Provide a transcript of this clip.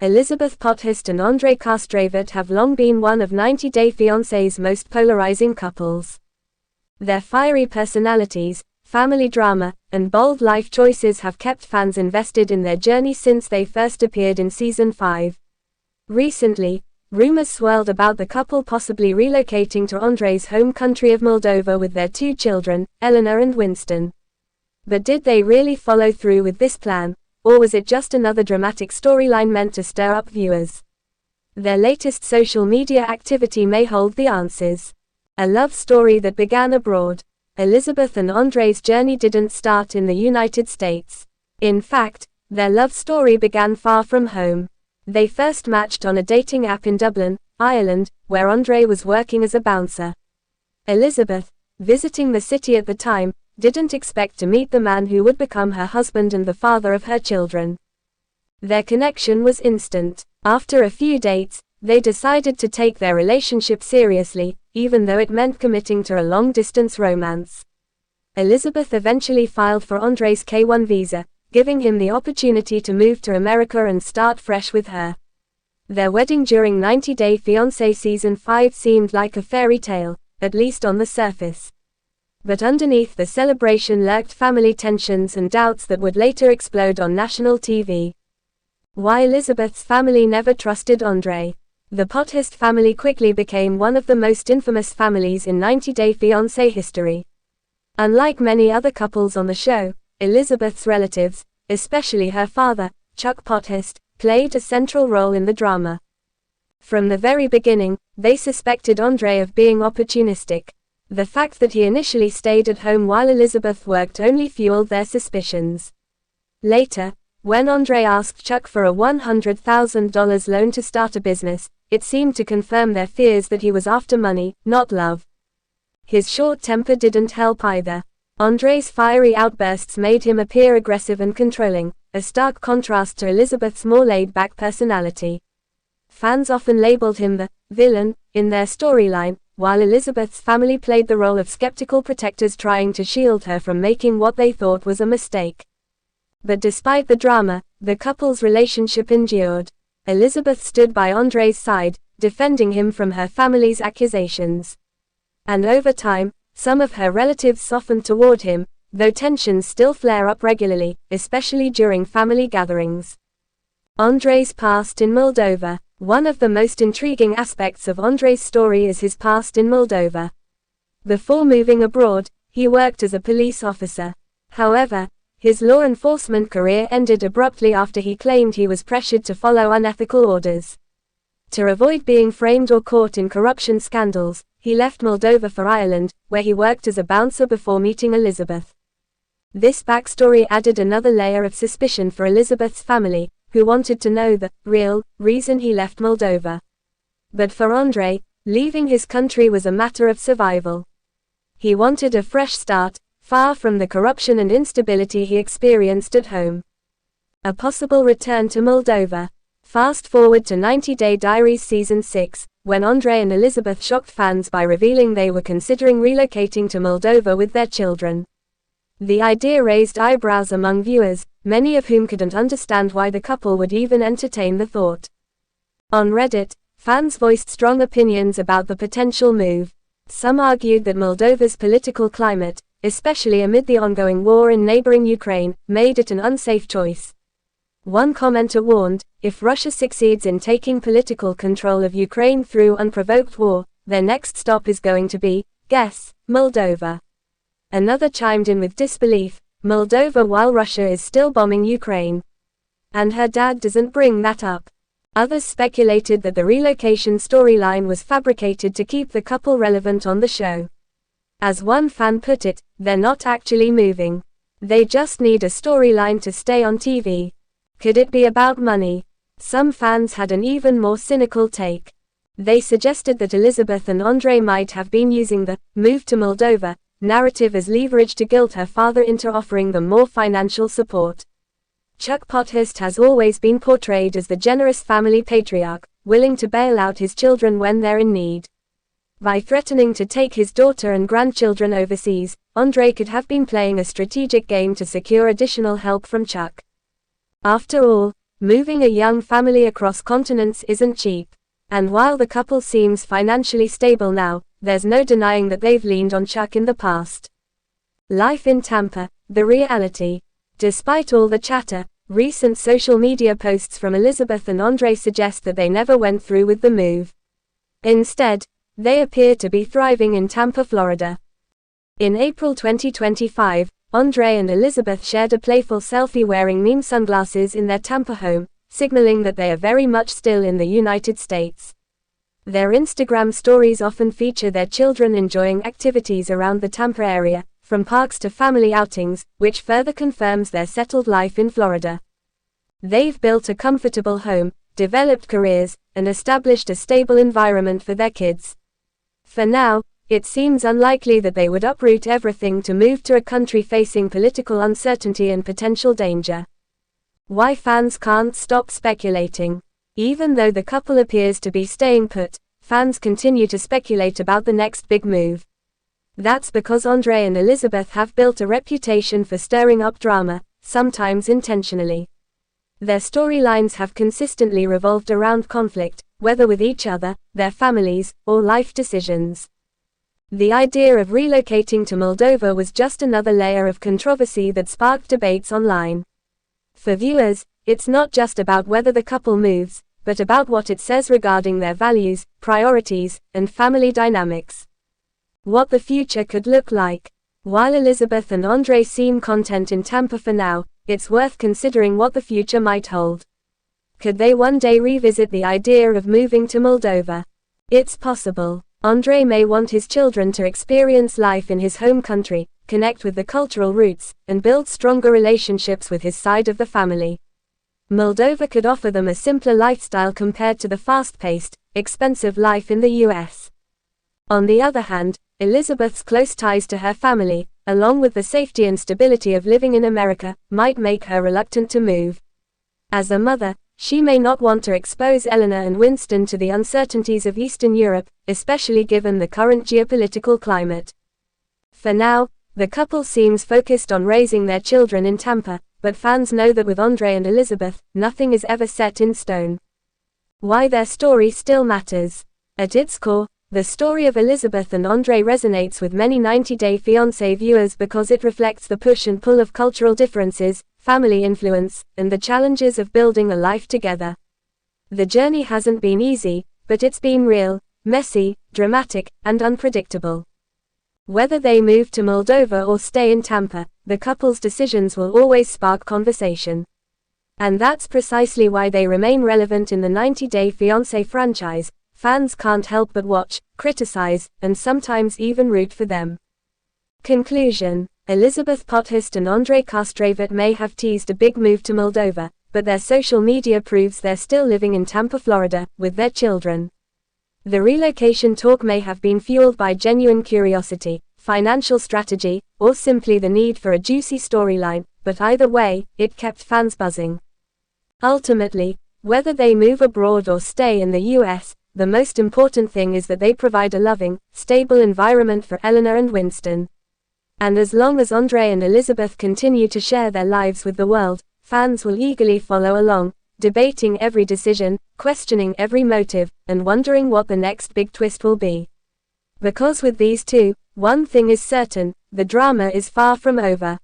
Elizabeth Potthast and Andrei Castravet have long been one of 90 Day Fiancé's most polarizing couples. Their fiery personalities, family drama, and bold life choices have kept fans invested in their journey since they first appeared in Season 5. Recently, rumors swirled about the couple possibly relocating to Andrei's home country of Moldova with their 2 children, Eleanor and Winston. But did they really follow through with this plan, or was it just another dramatic storyline meant to stir up viewers? Their latest social media activity may hold the answers. A love story that began abroad. Elizabeth and Andrei's journey didn't start in the United States. In fact, their love story began far from home. They first matched on a dating app in Dublin, Ireland, where Andrei was working as a bouncer. Elizabeth, visiting the city at the time, didn't expect to meet the man who would become her husband and the father of her children. Their connection was instant. After a few dates, they decided to take their relationship seriously, even though it meant committing to a long-distance romance. Elizabeth eventually filed for Andrei's K-1 visa, giving him the opportunity to move to America and start fresh with her. Their wedding during 90 Day Fiancé Season 5 seemed like a fairy tale, at least on the surface. But underneath the celebration lurked family tensions and doubts that would later explode on national TV. Why Elizabeth's family never trusted Andrei. The Potthast family quickly became one of the most infamous families in 90 Day Fiancé history. Unlike many other couples on the show, Elizabeth's relatives, especially her father, Chuck Potthast, played a central role in the drama. From the very beginning, they suspected Andrei of being opportunistic. The fact that he initially stayed at home while Elizabeth worked only fueled their suspicions. Later, when Andrei asked Chuck for a $100,000 loan to start a business, it seemed to confirm their fears that he was after money, not love. His short temper didn't help either. Andrei's fiery outbursts made him appear aggressive and controlling, a stark contrast to Elizabeth's more laid-back personality. Fans often labeled him the villain in their storyline, while Elizabeth's family played the role of skeptical protectors trying to shield her from making what they thought was a mistake. But despite the drama, the couple's relationship endured. Elizabeth stood by Andrei's side, defending him from her family's accusations. And over time, some of her relatives softened toward him, though tensions still flare up regularly, especially during family gatherings. Andrei's past in Moldova. One of the most intriguing aspects of Andrei's story is his past in Moldova. Before moving abroad, he worked as a police officer. However, his law enforcement career ended abruptly after he claimed he was pressured to follow unethical orders. To avoid being framed or caught in corruption scandals, he left Moldova for Ireland, where he worked as a bouncer before meeting Elizabeth. This backstory added another layer of suspicion for Elizabeth's family, who wanted to know the real reason he left Moldova. But for Andrei, leaving his country was a matter of survival. He wanted a fresh start, far from the corruption and instability he experienced at home. A possible return to Moldova. Fast forward to 90 Day Diaries Season 6, when Andrei and Elizabeth shocked fans by revealing they were considering relocating to Moldova with their children. The idea raised eyebrows among viewers, many of whom couldn't understand why the couple would even entertain the thought. On Reddit, fans voiced strong opinions about the potential move. Some argued that Moldova's political climate, especially amid the ongoing war in neighboring Ukraine, made it an unsafe choice. One commenter warned, if Russia succeeds in taking political control of Ukraine through unprovoked war, their next stop is going to be, guess, Moldova. Another chimed in with disbelief, Moldova while Russia is still bombing Ukraine. And her dad doesn't bring that up. Others speculated that the relocation storyline was fabricated to keep the couple relevant on the show. As one fan put it, they're not actually moving. They just need a storyline to stay on TV. Could it be about money? Some fans had an even more cynical take. They suggested that Elizabeth and Andrei might have been using the move to Moldova narrative as leverage to guilt her father into offering them more financial support. Chuck Potthast has always been portrayed as the generous family patriarch, willing to bail out his children when they're in need. By threatening to take his daughter and grandchildren overseas, Andrei could have been playing a strategic game to secure additional help from Chuck. After all, Moving a young family across continents isn't cheap. And while the couple seems financially stable now, there's no denying that they've leaned on Chuck in the past. Life in Tampa, the reality. Despite all the chatter, recent social media posts from Elizabeth and Andrei suggest that they never went through with the move. Instead, they appear to be thriving in Tampa, Florida. In April 2025, Andrei and Elizabeth shared a playful selfie wearing meme sunglasses in their Tampa home, signaling that they are very much still in the United States. Their Instagram stories often feature their children enjoying activities around the Tampa area, from parks to family outings, which further confirms their settled life in Florida. They've built a comfortable home, developed careers, and established a stable environment for their kids. For now, it seems unlikely that they would uproot everything to move to a country facing political uncertainty and potential danger. Why fans can't stop speculating. Even though the couple appears to be staying put, fans continue to speculate about the next big move. That's because Andrei and Elizabeth have built a reputation for stirring up drama, sometimes intentionally. Their storylines have consistently revolved around conflict, whether with each other, their families, or life decisions. The idea of relocating to Moldova was just another layer of controversy that sparked debates online. For viewers, it's not just about whether the couple moves, but about what it says regarding their values, priorities, and family dynamics. What the future could look like. While Elizabeth and Andrei seem content in Tampa for now, it's worth considering what the future might hold. Could they one day revisit the idea of moving to Moldova? It's possible. Andrei may want his children to experience life in his home country, connect with the cultural roots, and build stronger relationships with his side of the family. Moldova could offer them a simpler lifestyle compared to the fast-paced, expensive life in the US. On the other hand, Elizabeth's close ties to her family, along with the safety and stability of living in America, might make her reluctant to move. As a mother, she may not want to expose Eleanor and Winston to the uncertainties of Eastern Europe, especially given the current geopolitical climate. For now, the couple seems focused on raising their children in Tampa, but fans know that with Andrei and Elizabeth, nothing is ever set in stone. Why their story still matters. At its core, the story of Elizabeth and Andrei resonates with many 90-Day Fiancé viewers because it reflects the push and pull of cultural differences, family influence, and the challenges of building a life together. The journey hasn't been easy, but it's been real, messy, dramatic, and unpredictable. Whether they move to Moldova or stay in Tampa, the couple's decisions will always spark conversation. And that's precisely why they remain relevant in the 90-Day Fiancé franchise. Fans can't help but watch, criticize, and sometimes even root for them. Conclusion. Elizabeth Potthast and Andrei Castravet may have teased a big move to Moldova, but their social media proves they're still living in Tampa, Florida, with their children. The relocation talk may have been fueled by genuine curiosity, financial strategy, or simply the need for a juicy storyline, but either way, it kept fans buzzing. Ultimately, whether they move abroad or stay in the US, the most important thing is that they provide a loving, stable environment for Eleanor and Winston. And as long as Andrei and Elizabeth continue to share their lives with the world, fans will eagerly follow along, debating every decision, questioning every motive, and wondering what the next big twist will be. Because with these two, one thing is certain, the drama is far from over.